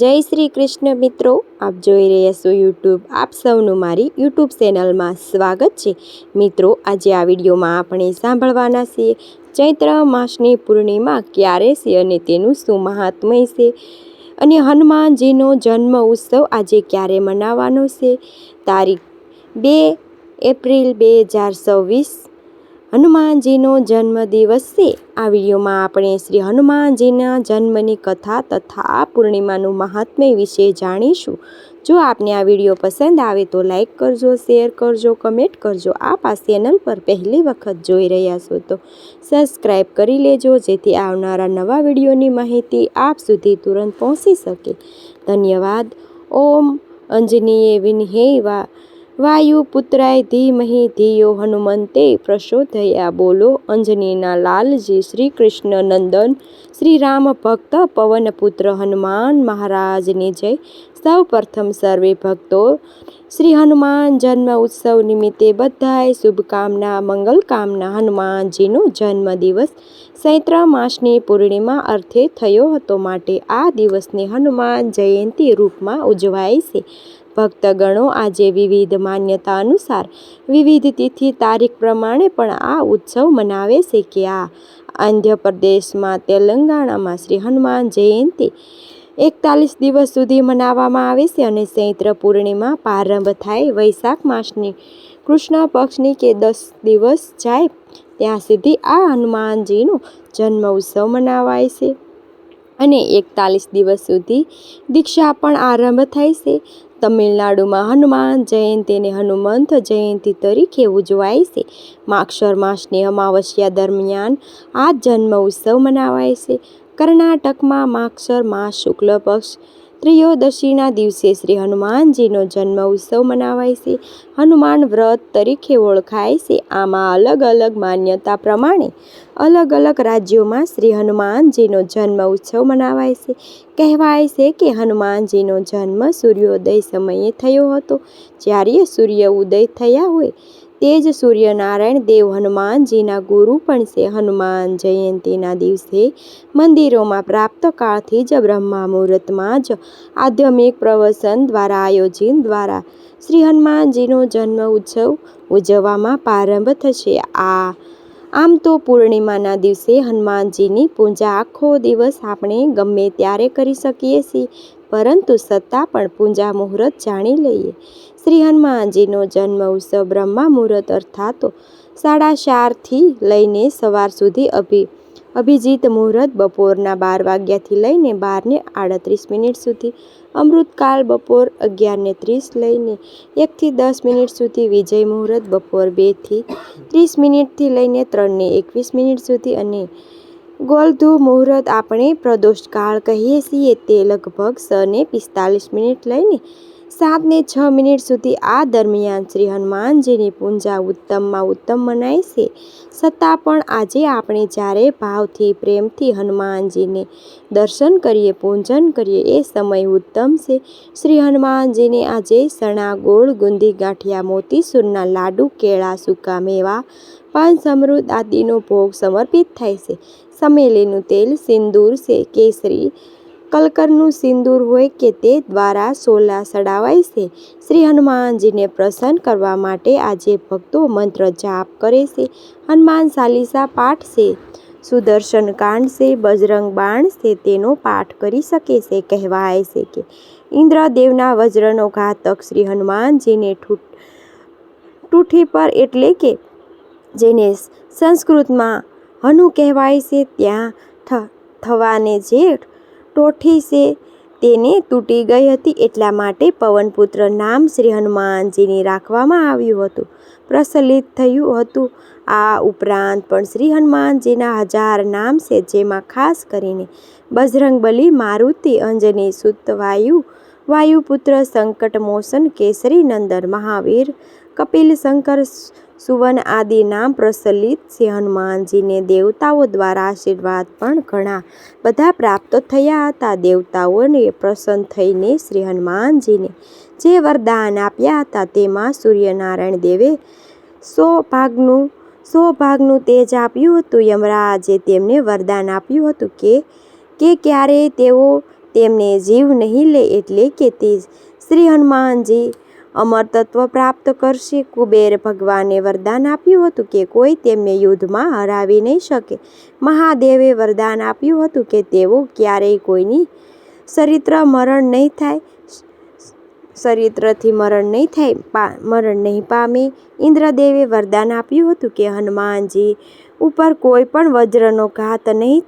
જય શ્રી કૃષ્ણ મિત્રો, આપ જોઈ રહ્યા છો યુટ્યુબ. આપ સૌનું મારી યુટ્યુબ ચેનલમાં સ્વાગત છે. મિત્રો, આજે આ વિડીયોમાં આપણે સાંભળવાના છીએ ચૈત્ર માસની પૂર્ણિમા ક્યારે છે અને તેનું શું મહાત્મય છે, અને હનુમાનજીનો જન્મ ઉત્સવ આજે ક્યારે મનાવવાનો છે. તારીખ 2 એપ્રિલ 2026 હનુમાનજીનો જન્મદિવસ છે. આ વિડીયોમાં આપણે શ્રી હનુમાનજીના જન્મની કથા તથા આ પૂર્ણિમાનું મહાત્મ્ય વિશે જાણીશું. જો આપને આ વિડીયો પસંદ આવે તો લાઈક કરજો, શેર કરજો, કમેન્ટ કરજો. આપ આ ચેનલ પર પહેલી વખત જોઈ રહ્યા છો તો સબસ્ક્રાઈબ કરી લેજો, જેથી આવનારા નવા વિડીયોની માહિતી આપ સુધી તુરંત પહોંચી શકે. ધન્યવાદ. ઓમ અંજનીય વિન્હે વાયુપુત્રાય ધીમહિ ધિયો હનુમંતે પ્રચોદયાત. બોલો અંજનીના લાલજી શ્રી કૃષ્ણ નંદન શ્રી રામ ભક્ત પવનપુત્ર હનુમાન મહારાજની જય. સૌ પ્રથમ સર્વે ભક્તો શ્રી હનુમાન જન્મ ઉત્સવ નિમિત્તે બધાય શુભકામના, મંગલકામના. હનુમાનજીનો જન્મદિવસ ચૈત્ર માસની પૂર્ણિમા અર્થે થયો હતો, માટે આ દિવસને હનુમાન જયંતિ રૂપમાં ઉજવાય છે. ભક્તગણો આજે વિવિધ માન્યતા અનુસાર વિવિધ તિથિ તારીખ પ્રમાણે પણ આ ઉત્સવ મનાવે છે. કે આ આંધ્રપ્રદેશમાં, તેલંગાણામાં શ્રી હનુમાન જયંતિ 41 દિવસ સુધી મનાવવામાં આવે છે, અને ચૈત્ર પૂર્ણિમા પ્રારંભ થાય વૈશાખ માસની કૃષ્ણ પક્ષની કે 10 દિવસ જાય ત્યાં સુધી આ હનુમાનજીનો જન્મ ઉત્સવ મનાવાય છે, અને 41 દિવસ સુધી દીક્ષા પણ આરંભ થાય છે. તમિલનાડુમાં હનુમાન જયંતિને હનુમંત જયંતિ તરીકે ઉજવાય છે. માગશર માસની અમાવસ્યા દરમિયાન આ જન્મ ઉત્સવ મનાવાય છે. કર્ણાટકમાં માગશર માસ શુક્લ પક્ષ ત્રયોદશીના દિવસે શ્રી હનુમાનજીનો જન્મ ઉત્સવ મનાવાય છે. હનુમાન વ્રત તરીકે ઓળખાય છે. આમાં અલગ અલગ માન્યતા પ્રમાણે અલગ અલગ રાજ્યોમાં શ્રી હનુમાનજીનો જન્મ ઉત્સવ મનાવાય છે. કહેવાય છે કે હનુમાનજીનો જન્મ સૂર્યોદય સમયે થયો હતો. જ્યારે સૂર્ય ઉદય થયા હોય તે જ સૂર્યનારાયણ દેવ હનુમાનજીના ગુરુ પણ છે. હનુમાન જયંતિના દિવસે મંદિરોમાં પ્રાપ્તકાળથી જ બ્રહ્મા મુહૂર્તમાં જ આધ્યાત્મિક પ્રવચન દ્વારા આયોજન દ્વારા શ્રી હનુમાનજીનો જન્મ ઉત્સવ ઉજવવામાં પ્રારંભ થશે. આમ તો પૂર્ણિમાના દિવસે હનુમાનજીની પૂજા આખો દિવસ આપણે ગમે ત્યારે કરી શકીએ છીએ, પરંતુ છતાં પણ પૂજા મુહૂર્ત જાણી લઈએ. શ્રી હનુમાનજીનો જન્મ ઉત્સવ બ્રહ્મા મુહૂર્ત અર્થાત 4:30 થી લઈને સવાર સુધી, અભિજીત મુહૂર્ત બપોરના 12 વાગ્યાથી લઈને 12:38 સુધી, અમૃતકાલ બપોર 11:30 લઈને 1 થી 10 સુધી, વિજય મુહૂર્ત બપોર 2 થી 30 લઈને 3:21 સુધી, અને ગોલધુ મુહૂર્ત આપણે પ્રદોષકાળ કહીએ છીએ તે લગભગ 6:45 લઈને 7:06 સુધી. આ દરમિયાન શ્રી હનુમાનજીની પૂજા ઉત્તમમાં ઉત્તમ મનાય છે. છતાં પણ આજે આપણે જ્યારે ભાવથી પ્રેમથી હનુમાનજીને દર્શન કરીએ, પૂજન કરીએ એ સમય ઉત્તમ છે. શ્રી હનુમાનજીને આજે ચણા, ગોળ, ગુંદી, ગાંઠિયા, મોતીસૂરના લાડુ, કેળા, સૂકા મેવા, પાંચ અમૃત આદિનો ભોગ સમર્પિત થાય છે. ચમેલીનું તેલ, સિંદૂર છે, કેસરી કલરનું સિંદૂર હોય કે તે દ્વારા સોલા ચડાવાય છે. શ્રી હનુમાનજીને પ્રસન્ન કરવા માટે આજે ભક્તો મંત્ર જાપ કરે છે, હનુમાન ચાલીસા પાઠ છે, સુદર્શન કાંડ છે, બજરંગ બાણ છે તેનો પાઠ કરી શકે છે. કહેવાય છે કે ઇન્દ્રદેવના વજ્રનો ઘાતક શ્રી હનુમાનજીને ઠૂઠી પર એટલે કે જેને સંસ્કૃતમાં હનુ કહેવાય છે ત્યાં થવાને જે ટોઠી છે તેને તૂટી ગઈ હતી, એટલા માટે પવનપુત્ર નામ શ્રી હનુમાનજીની રાખવામાં આવ્યું હતું, પ્રચલિત થયું હતું. આ ઉપરાંત પણ શ્રી હનુમાનજીના 1000 નામ છે, જેમાં ખાસ કરીને બજરંગબલી, મારુતિ, અંજની સુત, વાયુપુત્ર, સંકટ મોચન, કેસરી નંદન, મહાવીર, કપિલ, શંકર, સુવન આદિ નામ પ્રચલિત છે. હનુમાનજીને દેવતાઓ દ્વારા આશીર્વાદ પણ ઘણા બધા પ્રાપ્ત થયા હતા. દેવતાઓને પ્રસન્ન થઈને શ્રી હનુમાનજીને જે વરદાન આપ્યા હતા તેમાં સૂર્યનારાયણ દેવે 100 ભાગનું તેજ આપ્યું હતું. યમરાજે તેમને વરદાન આપ્યું હતું કે ક્યારેય તેઓ તેમને જીવ નહીં લે, એટલે કે તે શ્રી હનુમાનજી અમર તત્વ પ્રાપ્ત કરશે. કુબેર ભગવાને વરદાન આપ્યું હતું કે કોઈ તેમને યુદ્ધમાં હરાવી નહીં શકે. મહાદેવે વરદાન આપ્યું હતું કે તેઓ ક્યારેય કોઈની શરીરથી મરણ નહીં પામે. ઇન્દ્રદેવે વરદાન આપ્યું હતું કે હનુમાનજી ઉપર કોઈ પણ વજ્રનો ઘાત નહીં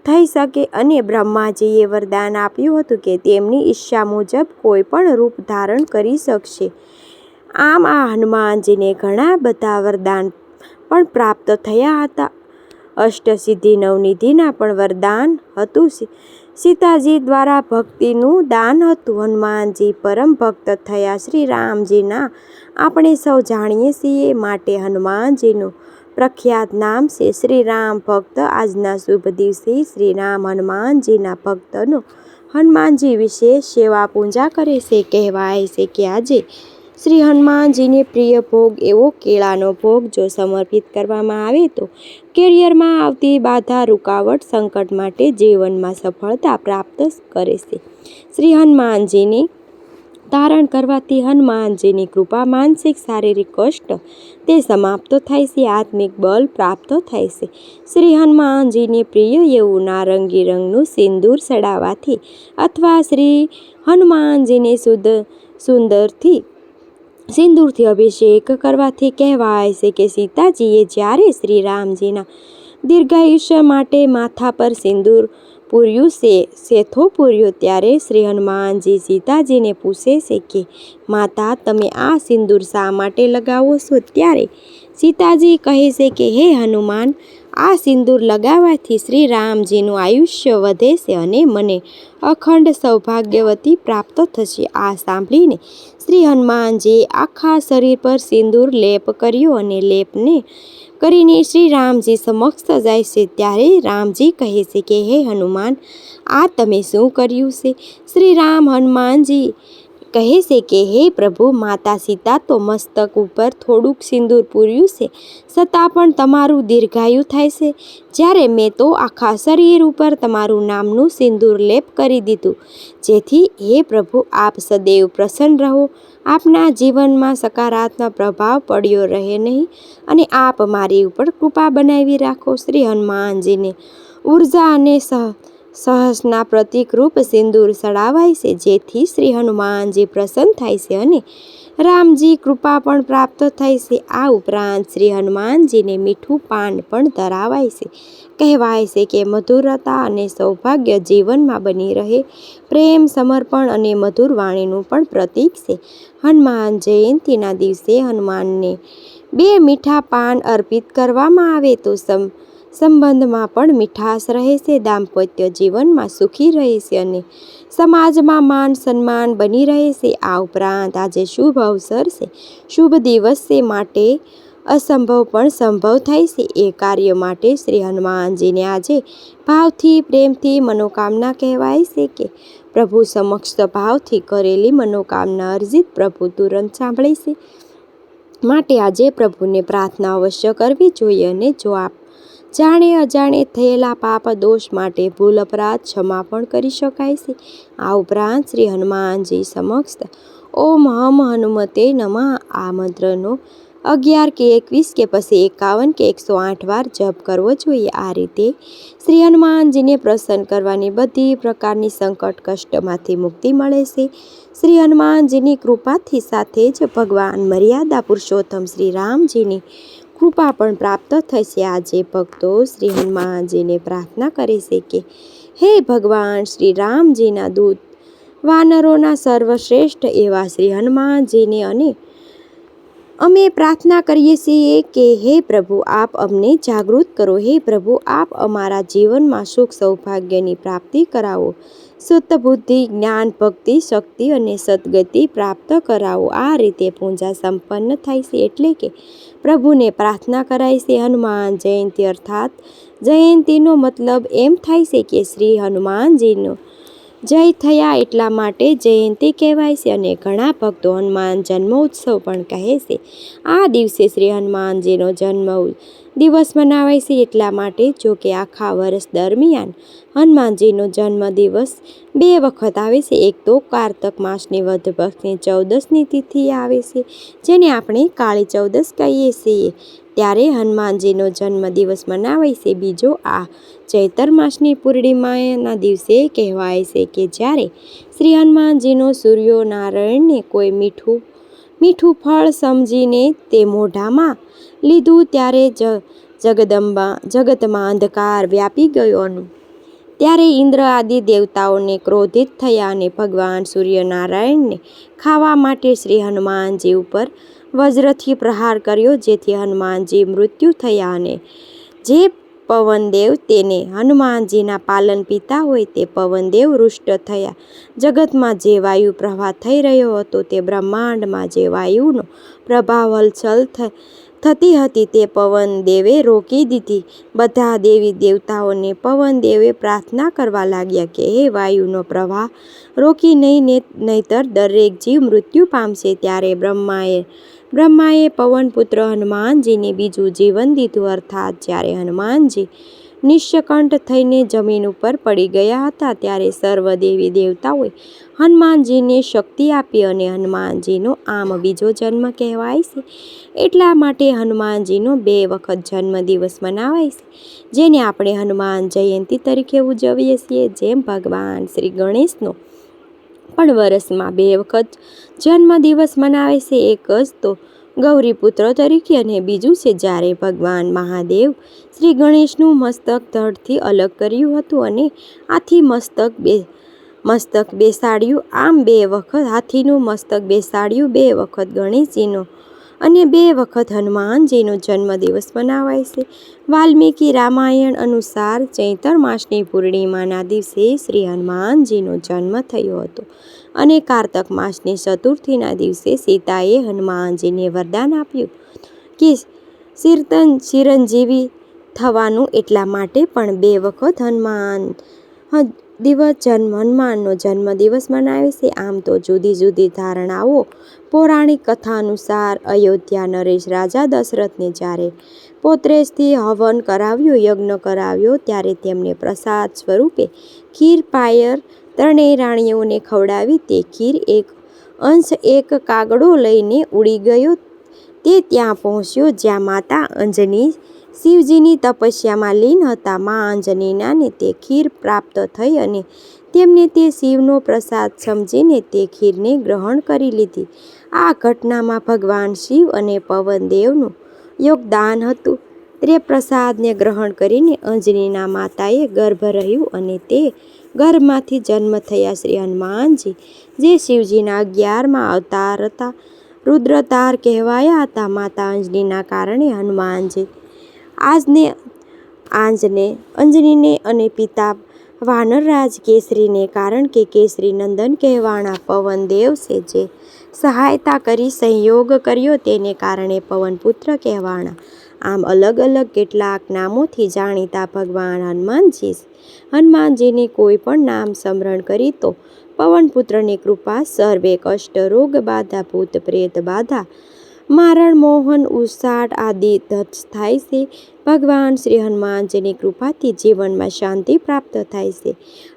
થઈ શકે, અને બ્રહ્માજીએ વરદાન આપ્યું હતું કે તેમની ઈચ્છા મુજબ કોઈ પણ રૂપ ધારણ કરી શકશે. આમ આ હનુમાનજીને ઘણા બધા વરદાન પણ પ્રાપ્ત થયા હતા. અષ્ટસિદ્ધિ નવનિધિના પણ વરદાન હતું. સીતાજી દ્વારા ભક્તિનું દાન હતું. હનુમાનજી પરમ ભક્ત થયા શ્રી રામજીના આપણે સૌ જાણીએ છીએ, માટે હનુમાનજીનું પ્રખ્યાત નામ છે શ્રી રામ ભક્ત. આજના શુભ દિવસે શ્રી રામ હનુમાનજીના ભક્તનો હનુમાનજી વિશેષ સેવા પૂજા કરે છે. કહેવાય છે કે આજે શ્રી હનુમાનજીને પ્રિય ભોગ એવો કેળાનો ભોગ જો સમર્પિત કરવામાં આવે તો કેરિયરમાં આવતી બાધા, રૂકાવટ, સંકટ માટે જીવનમાં સફળતા પ્રાપ્ત કરે છે. શ્રી હનુમાનજીને ધારણ કરવાથી હનુમાનજીની કૃપા, માનસિક શારીરિક કષ્ટ તે સમાપ્ત થાય છે, આત્મિક બળ પ્રાપ્ત થાય છે. શ્રી હનુમાનજીને પ્રિય એવું નારંગી રંગનું સિંદૂર ચડાવવાથી અથવા શ્રી હનુમાનજીને સિંદૂરથી અભિષેક કરવાથી કહેવાય છે કે સીતાજીએ જ્યારે શ્રી રામજીના દીર્ઘાયુષ્ય માટે માથા પર સિંદૂર સેથો પૂર્યો, ત્યારે શ્રી હનુમાનજી સીતાજીને પૂછે છે કે માતા, તમે આ સિંદૂર શા માટે લગાવો છો? ત્યારે સીતાજી કહે છે કે હે હનુમાન, આ સિંદૂર લગાવવાથી શ્રી રામજીનું આયુષ્ય વધે છે અને મને અખંડ સૌભાગ્યવતી પ્રાપ્ત થશે. આ સાંભળીને શ્રી હનુમાનજીએ આખા શરીર પર સિંદૂર લેપ કર્યો અને લેપને કરીને શ્રી રામજી સમક્ષ જાય છે. ત્યારે રામજી કહે છે કે હે હનુમાન, આ તમે શું કર્યું છે? શ્રી રામ હનુમાનજી કહે છે કે હે પ્રભુ, માતા સીતા તો મસ્તક ઉપર થોડુંક સિંદૂર પૂર્યું છે, છતાં પણ તમારું દીર્ઘાયુ થાય છે, જ્યારે મેં તો આખા શરીર ઉપર તમારું નામનું સિંદૂર લેપ કરી દીધું. જેથી હે પ્રભુ, આપ સદૈવ પ્રસન્ન રહો, આપના જીવનમાં સકારાત્મક પ્રભાવ પડ્યો રહે નહીં, અને આપ મારી ઉપર કૃપા બનાવી રાખો. શ્રી હનુમાનજીને ઉર્જા અને સાહસના પ્રતીકરૂપ સિંદૂર ચડાવાય છે, જેથી શ્રી હનુમાનજી પ્રસન્ન થાય છે અને રામજી કૃપા પણ પ્રાપ્ત થાય છે. આ ઉપરાંત શ્રી હનુમાનજીને મીઠું પાન પણ ધરાવાય છે. કહેવાય છે કે મધુરતા અને સૌભાગ્ય જીવનમાં બની રહે, પ્રેમ, સમર્પણ અને મધુર વાણીનું પણ પ્રતીક છે. હનુમાન જયંતીના દિવસે હનુમાનને 2 મીઠા પાન અર્પિત કરવામાં આવે તો સંબંધમાં પણ મીઠાશ રહે છે, દાંપત્ય જીવનમાં સુખી રહે છે અને સમાજમાં માન સન્માન બની રહે છે. આ ઉપરાંત આજે શુભ અવસર છે, શુભ દિવસ છે, માટે અસંભવ પણ સંભવ થાય છે. એ કાર્ય માટે શ્રી હનુમાનજીને આજે ભાવથી, પ્રેમથી મનોકામના કહેવાય છે કે પ્રભુ સમક્ષ ભાવથી કરેલી મનોકામના અર્જિત પ્રભુ તુરંત સાંભળે છે. માટે આજે પ્રભુને પ્રાર્થના અવશ્ય કરવી જોઈએ, અને જો આપ જાણે અજાણે થયેલા પાપ દોષ માટે ભૂલ અપરાધ ક્ષમા પણ કરી શકાય છે. આ ઉપરાંત શ્રી હનુમાનજી સમક્ષ ઓમ હમ હનુમતે નમઃ આ મંત્રનો 11 કે 21 કે પછી 51 કે 108 વાર જપ કરવો જોઈએ. આ રીતે શ્રી હનુમાનજીને પ્રસન્ન કરવાની બધી પ્રકારની સંકટ કષ્ટમાંથી મુક્તિ મળે છે. શ્રી હનુમાનજીની કૃપાથી સાથે જ ભગવાન મર્યાદા પુરુષોત્તમ શ્રી રામજીની કૃપા પણ પ્રાપ્ત થશે. આજે ભક્તો શ્રી હનુમાનજીને પ્રાર્થના કરે છે કે હે ભગવાન શ્રી રામજીના દૂત, વાનરોના સર્વશ્રેષ્ઠ એવા શ્રી હનુમાનજીને અમે પ્રાર્થના કરીએ છીએ કે હે પ્રભુ, આપ અમને જાગૃત કરો. હે પ્રભુ, આપ અમારા જીવનમાં સુખ સૌભાગ્યની પ્રાપ્તિ કરાવો, શુદ્ધ બુદ્ધિ, જ્ઞાન, ભક્તિ, શક્તિ અને સદગતિ પ્રાપ્ત કરાવો. આ રીતે પૂજા સંપન્ન થાય છે, એટલે કે પ્રભુને પ્રાર્થના કરાય છે. હનુમાન જયંતી અર્થાત જયંતીનો મતલબ એમ થાય છે કે શ્રી હનુમાનજીનો જય થયા એટલા માટે જયંતી કહેવાય છે અને ઘણા ભક્તો હનુમાન જન્મોત્સવ પણ કહે છે. આ દિવસે શ્રી હનુમાનજીનો જન્મ દિવસ મનાવાય છે એટલા માટે, જો કે આખા વર્ષ દરમિયાન હનુમાનજીનો જન્મદિવસ 2 વખત આવે છે. એક તો કારતક માસની વધ પક્ષની 14મી તિથિએ આવે છે, જેને આપણે કાળી ચૌદસ કહીએ છીએ, ત્યારે હનુમાનજીનો જન્મદિવસ મનાવાય છે. બીજો આ ચૈત્ર માસની પૂર્ણિમાના દિવસે કહેવાય છે કે જ્યારે શ્રી હનુમાનજીનો સૂર્યનારાયણને કોઈ મીઠું ફળ સમજીને તે મોઢામાં લીધું, ત્યારે જગતમાં અંધકાર વ્યાપી ગયો. ત્યારે ઇન્દ્ર આદિ દેવતાઓને ક્રોધિત થયા અને ભગવાન સૂર્યનારાયણને ખાવા માટે શ્રી હનુમાનજી ઉપર વજ્રથી પ્રહાર કર્યો, જેથી હનુમાનજી મૃત્યુ થયા. અને જે પવનદેવ તેને હનુમાનજીના પાલન પિતા હોય તે પવનદેવ રૂષ્ટ થયા. જગતમાં જે વાયુ પ્રવાહ થઈ રહ્યો હતો તે બ્રહ્માંડમાં જે વાયુનો પ્રભાવ હલચલ થતી હતી તે પવનદેવે રોકી દીધી. બધા દેવી દેવતાઓને પવનદેવે પ્રાર્થના કરવા લાગ્યા કે હે વાયુનો પ્રવાહ રોકી નહીંતર દરેક જીવ મૃત્યુ પામશે. ત્યારે બ્રહ્માએ પવનપુત્ર હનુમાનજીને બીજું જીવન દીધું. અર્થાત જ્યારે હનુમાનજી નિષ્કંઠ થઈને જમીન ઉપર પડી ગયા હતા, ત્યારે સર્વ દેવી દેવતાઓએ હનુમાનજીને શક્તિ આપી અને હનુમાનજીનો આમ બીજો જન્મ કહેવાય છે. એટલા માટે હનુમાનજીનો 2 વખત જન્મદિવસ મનાવાય છે, જેને આપણે હનુમાન જયંતી તરીકે ઉજવીએ છીએ. જેમ ભગવાન શ્રી ગણેશનો પણ વર્ષમાં 2 વખત જન્મદિવસ મનાવે છે. એક જ તો ગૌરીપુત્ર તરીકે અને બીજું છે જ્યારે ભગવાન મહાદેવ શ્રી ગણેશનું મસ્તક ધડથી અલગ કર્યું હતું અને આથી મસ્તક બેસાડ્યું. આમ 2 વખત હાથીનું મસ્તક બેસાડ્યું. 2 વખત ગણેશજીનો અને 2 વખત હનુમાનજીનો જન્મદિવસ મનાવાય છે. વાલ્મીકી રામાયણ અનુસાર ચૈત્ર માસની પૂર્ણિમાના દિવસે શ્રી હનુમાનજીનો જન્મ થયો હતો અને કારતક માસની ચતુર્થીના દિવસે સીતાએ હનુમાનજીને વરદાન આપ્યું કે ચિરંજીવી થવાનું. એટલા માટે પણ 2 વખત હનુમાનનો જન્મદિવસ મનાવે છે. આમ તો જુદી જુદી ધારણાઓ. પૌરાણિક કથા અનુસાર અયોધ્યા નરેશ રાજા દશરથને જ્યારે પોત્રેજથી હવન કરાવ્યો, યજ્ઞ કરાવ્યો, ત્યારે તેમને પ્રસાદ સ્વરૂપે ખીર પાયર 3 રાણીઓને ખવડાવી. તે ખીર એક કાગડો લઈને ઉડી ગયો. તે ત્યાં પહોંચ્યો જ્યાં માતા અંજની શિવજીની તપસ્યામાં લીન હતા. મા અંજનીને તે ખીર પ્રાપ્ત થઈ અને તેમને તે શિવનો પ્રસાદ સમજીને તે ખીરને ગ્રહણ કરી લીધી. આ ઘટનામાં ભગવાન શિવ અને પવનદેવનું યોગદાન હતું. તે પ્રસાદને ગ્રહણ કરીને અંજનીના માતાએ ગર્ભ રહ્યું અને તે ગર્ભમાંથી જન્મ થયા શ્રી હનુમાનજી, જે શિવજીના 11મા અવતાર હતા. રુદ્રતાર કહેવાયા હતા. માતા અંજનીના કારણે હનુમાનજી અંજનીને અને પિતા વાનરરાજ કેસરીને કારણ કે કેસરી નંદન કહેવાના પવનદેવ છે, જે સહાયતા કરી સહયોગ કર્યો તેને કારણે પવનપુત્ર કહેવાના. આમ અલગ અલગ કેટલાક નામોથી જાણીતા ભગવાન હનુમાનજીને કોઈ પણ નામ સ્મરણ કરી તો પવનપુત્રની કૃપા સર્વે કષ્ટ રોગ બાધા ભૂત પ્રેત બાધા મારણ મોહન ઉસાટ આદિ ધ્વસ્ત થાય છે. ભગવાન શ્રી હનુમાનજીની કૃપાથી જીવનમાં શાંતિ પ્રાપ્ત થાય છે,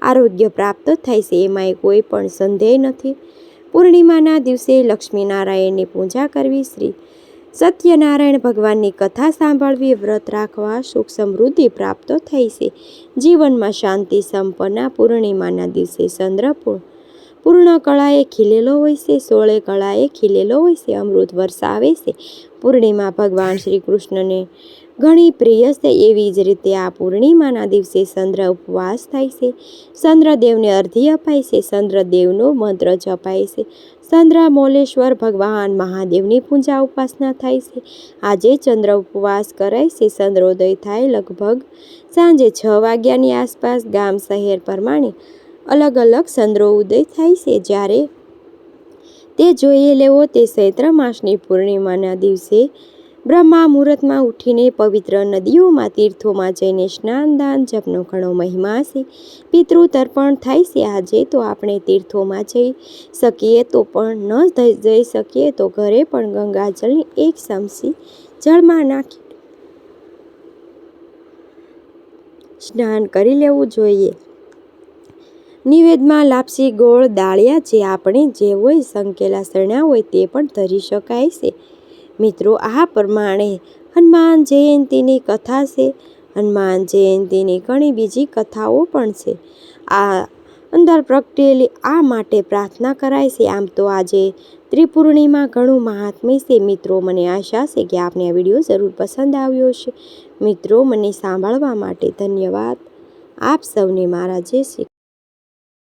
આરોગ્ય પ્રાપ્ત થાય છે, એમાંય કોઈ પણ સંદેહ નથી. પૂર્ણિમાના દિવસે લક્ષ્મીનારાયણની પૂજા કરવી, શ્રી સત્યનારાયણ ભગવાનની કથા સાંભળવી, વ્રત રાખવા સુખ સમૃદ્ધિ પ્રાપ્ત થાય છે, જીવનમાં શાંતિ સંપન્ના. પૂર્ણિમાના દિવસે ચંદ્ર પૂર્ણ કળાએ ખીલેલો હોય છે, 16 કળાએ ખીલેલો હોય છે, અમૃત વરસાવે છે. પૂર્ણિમા ભગવાન શ્રી કૃષ્ણને ઘણી પ્રિય છે. એવી જ રીતે આ પૂર્ણિમાના દિવસે ચંદ્ર ઉપવાસ થાય છે, ચંદ્રદેવને અર્ઘ્ય અપાય છે, ચંદ્રદેવનો મંત્ર જપાય છે, ચંદ્રમૌલેશ્વર ભગવાન મહાદેવની પૂજા ઉપાસના થાય છે. આજે ચંદ્ર ઉપવાસ કરાય છે. ચંદ્રોદય થાય લગભગ સાંજે 6 વાગ્યાની આસપાસ. ગામ શહેર પ્રમાણે અલગ અલગ ચંદ્રો ઉદય થાય છે. જ્યારે તે જોઈ લેવો તે ચૈત્ર માસની પૂર્ણિમાના દિવસે બ્રહ્મા મુહૂર્તમાં ઉઠીને પવિત્ર નદીઓમાં તીર્થોમાં જઈને સ્નાન દાન જપનો ઘણો મહિમા છે. પિતૃ તર્પણ થાય છે આજે, તો આપણે તીર્થોમાં જઈ શકીએ તો પણ ન જઈ શકીએ તો ઘરે પણ ગંગાજળની એક ચમચી જળમાં નાખી સ્નાન કરી લેવું જોઈએ. નિવેદમાં લાપસી, ગોળ, દાળિયા જે આપણે જે હોય સંકેલા શરણા હોય તે પણ ધરી શકાય છે. મિત્રો, આ પ્રમાણે હનુમાન જયંતીની કથા છે. હનુમાન જયંતીની ઘણી બીજી કથાઓ પણ છે. આ અંદર પ્રગટેલી આ માટે પ્રાર્થના કરાય છે. આમ તો આજે ત્રિપૂર્ણિમા ઘણું મહાત્મ્ય છે. મિત્રો, મને આશા છે કે આપને આ વિડીયો જરૂર પસંદ આવ્યો હશે. મિત્રો, મને સાંભળવા માટે ધન્યવાદ. આપ સૌને મારા જય શ્રી